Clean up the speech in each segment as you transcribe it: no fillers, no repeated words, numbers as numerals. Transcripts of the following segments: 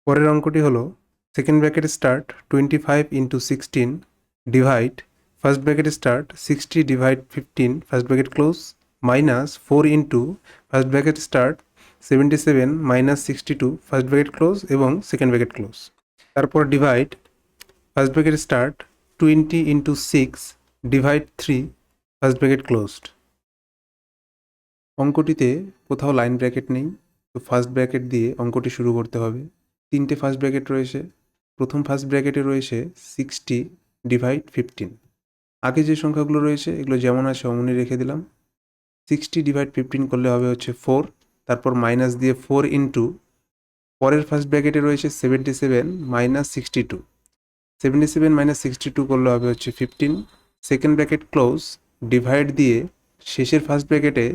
পরের অঙ্কটি হলো second bracket start 25 into 16 divide first bracket start 60 divide 15 first bracket close minus 4 into first bracket start 77 minus 62 first bracket close এবং second bracket close. তারপর divide first bracket start 20 into 6 divide 3 first bracket closed. অঙ্কটিতে কোথাও line bracket নেই, তো first bracket দিয়ে অঙ্কটি শুরু করতে হবে। তিনটে ফার্স্ট ব্র্যাকেট রয়েছে। প্রথম ফার্স্ট ব্র্যাকেটে রয়েছে 60 ডিভাইড 15। আগে যে সংখ্যাগুলো রয়েছে এগুলো যেমন আছে অমনি রেখে দিলাম। 60 ডিভাইড 15 করলে হবে হচ্ছে 4, তারপর মাইনাস দিয়ে 4 ইন্টু পরের ফার্স্ট ব্র্যাকেটে রয়েছে 77 মাইনাস 62, 77 মাইনাস 62 করলে হবে হচ্ছে 15। সেকেন্ড ব্র্যাকেট ক্লোজ ডিভাইড দিয়ে শেষের ফার্স্ট ব্র্যাকেটে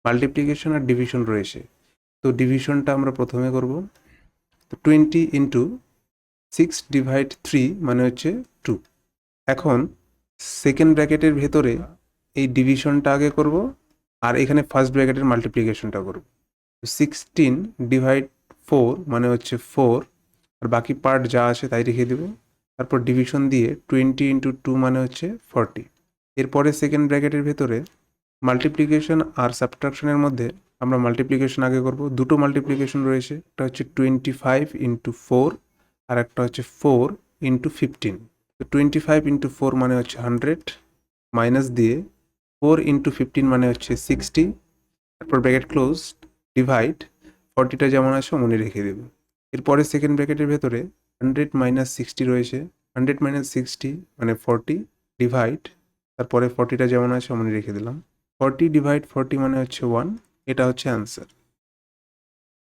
মাল্টিপ্লিকেশন আর ডিভিশন রয়েছে, তো ডিভিশনটা আমরা প্রথমে করব। তো 20 ইন্টু 6 ডিভাইড 3 মানে হচ্ছে 2। এখন সেকেন্ড ব্র্যাকেটের ভেতরে এই ডিভিশনটা আগে করব আর এখানে ফার্স্ট ব্র্যাকেটের মাল্টিপ্লিকেশনটা করব। 16 ডিভাইড 4 মানে হচ্ছে 4, আর বাকি পার্ট যা আছে তাই রেখে দেব। তারপর ডিভিশন দিয়ে 20 ইন্টু 2 মানে হচ্ছে 40। এরপরে সেকেন্ড ব্র্যাকেটের ভেতরে মাল্টিপ্লিকেশন আর সাবট্রাকশনের মধ্যে আমরা মাল্টিপ্লিকেশন আগে করব। দুটো মাল্টিপ্লিকেশন রয়েছে, একটা হচ্ছে 25 ইন্টু 4 আর একটা হচ্ছে 4 ইন্টু 15। তো 25 ইন্টু 4 মানে হচ্ছে 100, মাইনাস দিয়ে 4 ইন্টু 15 মানে হচ্ছে 60, তারপর ব্র্যাকেট ক্লোজ ডিভাইড 40টা যেমন আছে মনে রেখে দেব। এরপরে সেকেন্ড ব্র্যাকেটের ভেতরে 100 মাইনাস 60 রয়েছে, 100 মাইনাস 60 মানে 40 ডিভাইড, তারপরে 40টা যেমন আছে মনে রেখে দিলাম। 40 ডিভাইড 40 মানে হচ্ছে 1, এটা হচ্ছে অ্যান্সার।